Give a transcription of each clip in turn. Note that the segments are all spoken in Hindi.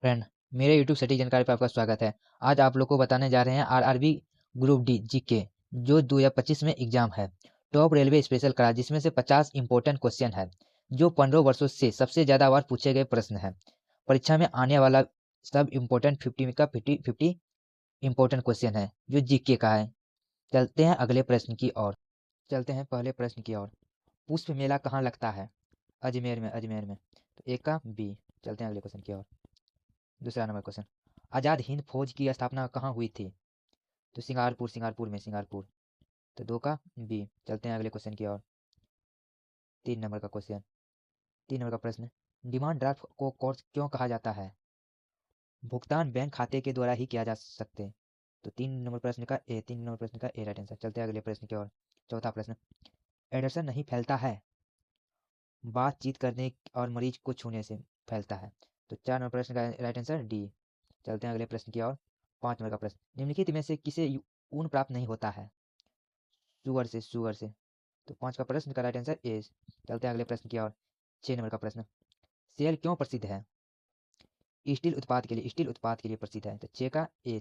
फ्रेंड, मेरे यूट्यूब सटीक जानकारी पर आपका स्वागत है। आज आप लोग को बताने जा रहे हैं आरआरबी ग्रुप डी जीके जो 2025 में एग्जाम है। टॉप रेलवे स्पेशल करा जिसमें से 50 इंपॉर्टेंट क्वेश्चन है जो 15 वर्षों से सबसे ज्यादा बार पूछे गए प्रश्न है। परीक्षा में आने वाला सब इम्पोर्टेंट 50 का 50 इंपॉर्टेंट क्वेश्चन है जो जीके का है। चलते हैं अगले प्रश्न की ओर। चलते हैं पहले प्रश्न की ओर। पुष्प मेला कहाँ लगता है? अजमेर में। तो ए का बी। चलते हैं अगले क्वेश्चन की ओर। दूसरा नंबर क्वेश्चन, आजाद हिंद फौज की स्थापना कहाँ हुई थी? तो सिंगारपुर में। तो दो का बी। चलते हैं अगले क्वेश्चन की ओर। तीन नंबर का क्वेश्चन, तीन नंबर का प्रश्न, डिमांड ड्राफ्ट को कोर्स क्यों कहा जाता है? भुगतान बैंक खाते के द्वारा ही किया जा सकते। तो तीन नंबर प्रश्न का ए राइट आंसर। चलते हैं अगले प्रश्न की ओर। चौथा प्रश्न, एडर्सन नहीं फैलता है, बातचीत करने और मरीज को छूने से फैलता है। तो चार नंबर प्रश्न का राइट आंसर डी। चलते हैं अगले प्रश्न की ओर। पांच नंबर का प्रश्न, निम्नलिखित में से किसे ऊन प्राप्त नहीं होता है? शुगर से। तो पांच का प्रश्न का राइट आंसर ए। चलते हैं अगले प्रश्न की ओर। छह नंबर का प्रश्न, सेल क्यों प्रसिद्ध है? स्टील उत्पाद के लिए प्रसिद्ध है। तो छह का ए।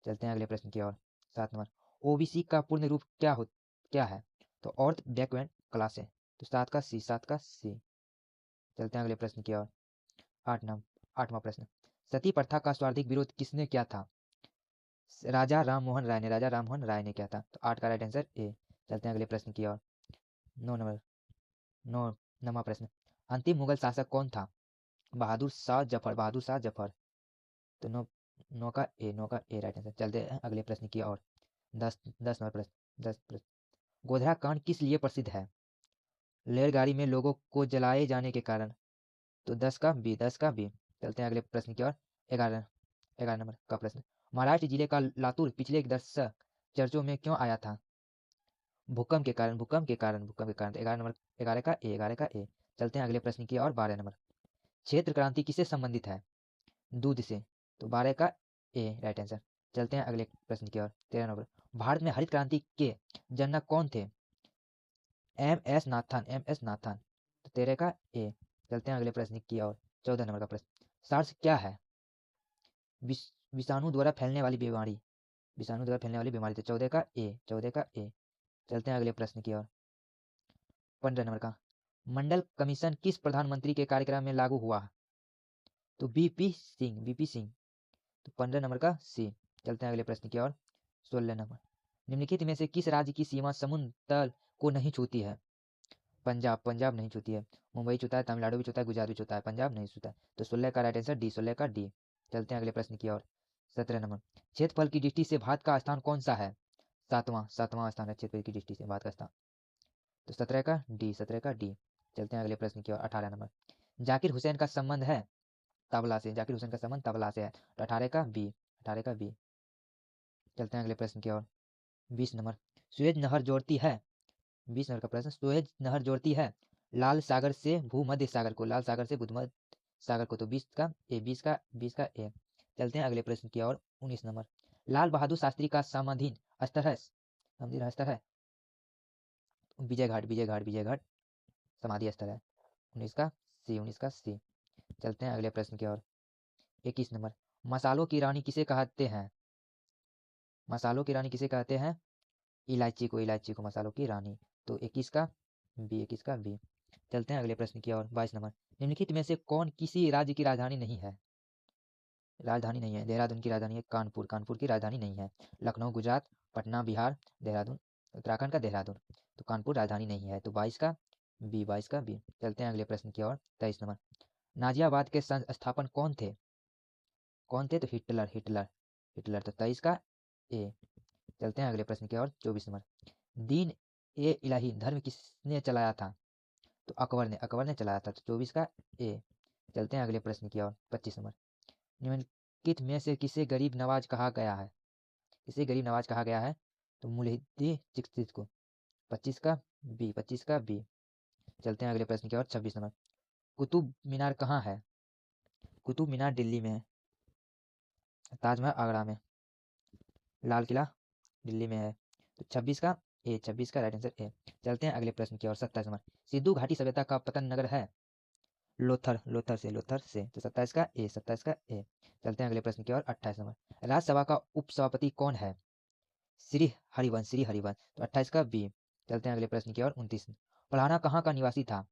चलते हैं अगले प्रश्न की ओर। सात नंबर, ओबीसी का पूर्ण रूप क्या है? तो ऑर्थ बैकवर्ड क्लास है। तो सात का सी। चलते हैं अगले प्रश्न की ओर। आठवां प्रश्न, सती प्रथा का स्वार्थिक विरोध किसने किया था? राजा राम मोहन राय ने किया था। तो आठ का राइट आंसर ए। चलते हैं अगले प्रश्न की ओर। नौ नंबर नौ नवा प्रश्न, अंतिम मुगल शासक कौन था? बहादुर शाह जफर। तो नौ का ए राइट आंसर। चलते हैं अगले प्रश्न की ओर। दस नंबर प्रश्न, गोधरा कांड किस लिए प्रसिद्ध है? रेलगाड़ी में लोगों को जलाए जाने के कारण। तो दस का बी। चलते हैं अगले प्रश्न की ओर। ग्यारह ग्यारह नंबर का प्रश्न, महाराष्ट्र जिले का लातूर पिछले दशक चर्चों में क्यों आया था? भूकंप के कारण। 11 का ए। चलते हैं अगले प्रश्न की और 12 नंबर, क्षेत्र क्रांति किससे संबंधित है? दूध से। तो 12 का ए राइट आंसर। चलते हैं अगले प्रश्न की ओर। 13 नंबर, भारत में हरित क्रांति के जनक कौन थे? M S Nathan. तो 13 का ए। चलते हैं अगले प्रश्न की ओर। 14 नंबर का प्रश्न, सार्स क्या है? विषाणु द्वारा फैलने वाली बीमारी। तो 14 का ए। चलते हैं अगले प्रश्न की ओर। 15 नंबर का, मंडल कमीशन किस प्रधानमंत्री के कार्यकाल में लागू हुआ? तो बीपी सिंह। तो 15 नंबर का सी। चलते हैं अगले प्रश्न की ओर। 16 नंबर, निम्नलिखित में से किस राज्य की सीमा समुद्र तल को नहीं छूती है? पंजाब नहीं छूती है। मुंबई छूता है, तमिलनाडु भी छूता है, गुजरात भी छूता है, पंजाब नहीं छूता है। तो 16 का राइट आंसर डी। चलते हैं अगले प्रश्न की ओर। 17 नंबर, क्षेत्रफल की दृष्टि से भारत का स्थान कौन सा है? सातवां स्थान है क्षेत्रफल की दृष्टि से भारत का स्थान। तो 17 का डी। चलते हैं अगले प्रश्न की ओर। 18 नंबर, जाकिर हुसैन का संबंध तबला से है। तो 18 का बी। चलते हैं अगले प्रश्न की ओर। 20 नंबर, सुएज नहर जोड़ती है 20 नंबर का प्रश्न, सुएज नहर जोड़ती है लाल सागर से भूमध्य सागर को। तो 20 का ए। चलते हैं अगले प्रश्न की ओर। 19 नंबर, लाल बहादुर शास्त्री का समाधि स्थल है विजयघाट समाधि स्थल है। 19 का सी। चलते हैं अगले प्रश्न की ओर। 21 नंबर, मसालों की रानी किसे कहते हैं? इलायची को मसालों की रानी। तो 21 का बी। चलते हैं अगले प्रश्न की ओर। 22 नंबर, निम्नलिखित में से कौन किसी राज्य की राजधानी नहीं है? देहरादून की राजधानी है कानपुर की राजधानी नहीं है। लखनऊ गुजरात, पटना बिहार, देहरादून उत्तराखंड का देहरादून। तो कानपुर राजधानी नहीं है। तो 22 का बी। चलते हैं अगले प्रश्न की ओर। 23 नंबर, नाजियाबाद के संस्थापन कौन थे? तो हिटलर। तो 23 का ए। चलते हैं अगले प्रश्न की ओर। 24 नंबर, दीन ए इलाही धर्म किसने चलाया था? तो अकबर ने चलाया था। तो 24 का ए। चलते हैं अगले प्रश्न की ओर। 25 नंबर, निम्नलिखित में से किसे गरीब नवाज कहा गया है? तो मुलहिद्दीन चिश्ती को। 25 का बी। चलते हैं अगले प्रश्न की ओर। 26 नंबर, कुतुब मीनार कहाँ है? कुतुब मीनार दिल्ली में है, ताजमहल आगरा में, लाल किला दिल्ली में है। तो 26 का राइट आंसर ए। चलते हैं अगले प्रश्न की ओर। 27 नंबर, सिंधु घाटी सभ्यता का पतन नगर है? लोथर से तो 27 का ए, 27 का ए। चलते हैं अगले प्रश्न की ओर। 28 नंबर, राज्यसभा का उपसभापति कौन है? श्री हरिवंश तो 28 का बी। चलते हैं अगले प्रश्न की ओर। 29, पलाना कहाँ का निवासी था?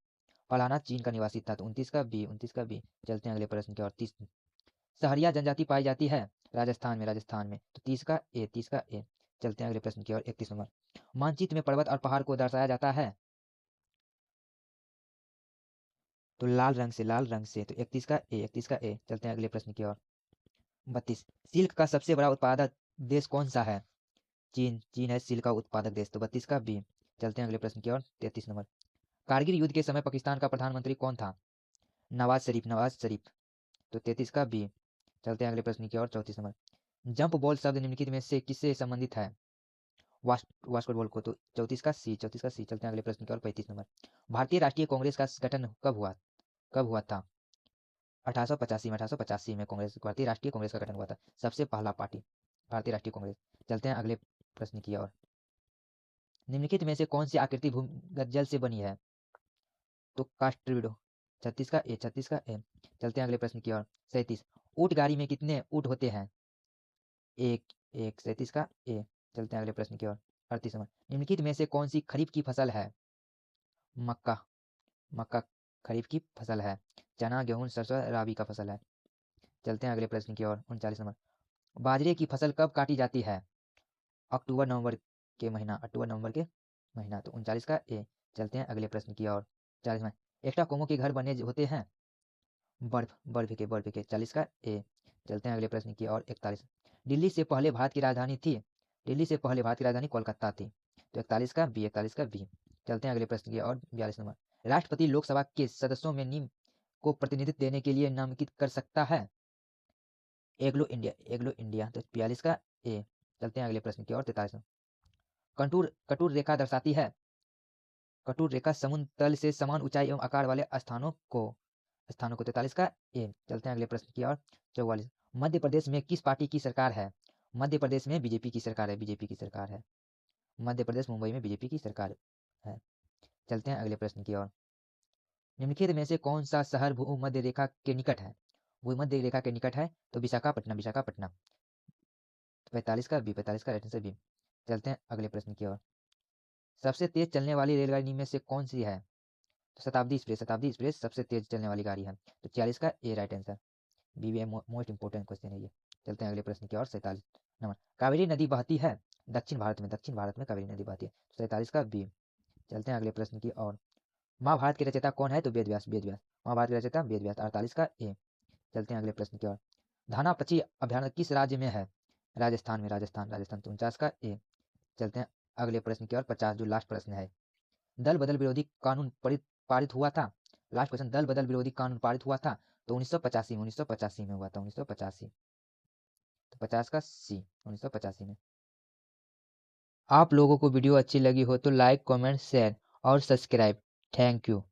पलाना चीन का निवासी था तो 29 का बी, 29 का बी। चलते हैं अगले प्रश्न की ओर। 30, सहरिया जनजाति पाई जाती है राजस्थान में तो 30 का ए, 30 का ए। चलते हैं अगले प्रश्न की ओर। 31 नंबर, मानचित्र में पर्वत और पहाड़ को दर्शाया जाता है तो लाल रंग से तो 31 का ए, 31 का ए। चलते हैं अगले प्रश्न की ओर। 32, सिल्क का सबसे बड़ा उत्पादक देश कौन सा है? चीन है सिल्क का उत्पादक देश तो 32 का बी। चलते हैं अगले प्रश्न की ओर। 33 नंबर, कारगिल युद्ध के समय पाकिस्तान का प्रधानमंत्री कौन था? नवाज शरीफ तो 33 का बी। चलते हैं अगले प्रश्न की ओर। 34 नंबर, जंप बॉल शब्द निम्नलिखित में से किससे संबंधित है? बास्केटबॉल को तो 34 का सी, 34 का सी। चलते हैं अगले प्रश्न की ओर। 35 नंबर, भारतीय राष्ट्रीय कांग्रेस का गठन कब हुआ था? 1885 में, 1885 में कांग्रेस, भारतीय राष्ट्रीय कांग्रेस का गठन हुआ था। सबसे पहला पार्टी भारतीय राष्ट्रीय कांग्रेस। चलते हैं अगले प्रश्न की ओर। निम्नलिखित में से कौन सी आकृति भूमिगत जल से बनी है? तो कास्ट्रोविडो 36 का ए, 36 का ए। चलते हैं अगले प्रश्न की ओर। 37, ऊंट गाड़ी में कितने ऊंट होते हैं? एक, एक। 37 का ए। चलते हैं अगले प्रश्न की ओर। 38 नंबर, निम्नलिखित में से कौन सी खरीफ की फसल है? मक्का, मक्का खरीफ की फसल है। चना, गेहूं, सरसों राबी का फसल है। चलते हैं अगले प्रश्न की ओर। 39 नंबर, बाजरे की फसल कब काटी जाती है? अक्टूबर नवंबर के महीना तो 39 का ए। चलते हैं अगले प्रश्न की ओर। 40 में, एक्स्ट्रा कोमो के घर बने होते हैं बर्फ के 40 का ए। चलते हैं अगले प्रश्न की ओर। 41, दिल्ली से पहले भारत की राजधानी थी दिल्ली से पहले भारत की राजधानी कोलकाता थी तो 41 का बी, 41 का बी। चलते हैं अगले प्रश्न की ओर। 42 नंबर, राष्ट्रपति लोकसभा के सदस्यों में निम्न को प्रतिनिधित्व देने के लिए नामांकित कर सकता है? एग्लो इंडिया तो 42 का ए। चलते हैं अगले प्रश्न की ओर। 43 नंबर, कंटूर कटूर रेखा दर्शाती है कटूर रेखा समुद्र तल से समान ऊंचाई एवं आकार वाले स्थानों को 43 का ए। चलते हैं अगले प्रश्न की ओर। 44, मध्य प्रदेश में किस पार्टी की सरकार है? मध्य प्रदेश में बीजेपी की सरकार है। मध्य प्रदेश मुंबई में बीजेपी की सरकार है। चलते हैं अगले प्रश्न की ओर। निम्नलिखित में से कौन सा शहर भूमध्य रेखा के निकट है? भूमध्य रेखा के निकट है तो विशाखापट्टनम। 45 का बी, 45 का राइट आंसर बी। चलते हैं अगले प्रश्न की ओर। सबसे तेज चलने वाली रेलगाड़ी में से कौन सी है? तो शताब्दी एक्सप्रेस सबसे तेज चलने वाली गाड़ी है तो 46 का A right answer. BBA most important question है ये। चलते हैं अगले प्रश्न की ओर। 47 नंबर, कावेरी नदी बहती है दक्षिण भारत में कावेरी नदी बहती है तो 47 का बी। चलते हैं अगले प्रश्न की ओर। महाभारत के रचयिता कौन है? तो वेद व्यास। महाभारत के रचयिता वेद व्यास। 48 का ए। चलते हैं अगले प्रश्न की ओर। धानापची अभयारण्य किस राज्य में है? राजस्थान तो 49 का ए। चलते हैं अगले प्रश्न की ओर। 50 जो लास्ट प्रश्न है, दल बदल विरोधी कानून पारित हुआ था। लास्ट क्वेश्चन, दल बदल विरोधी कानून पारित हुआ था तो 1985 में हुआ था 1985 तो 50 का सी, 1985 में। आप लोगों को वीडियो अच्छी लगी हो तो लाइक, कमेंट, शेयर और सब्सक्राइब। Thank you.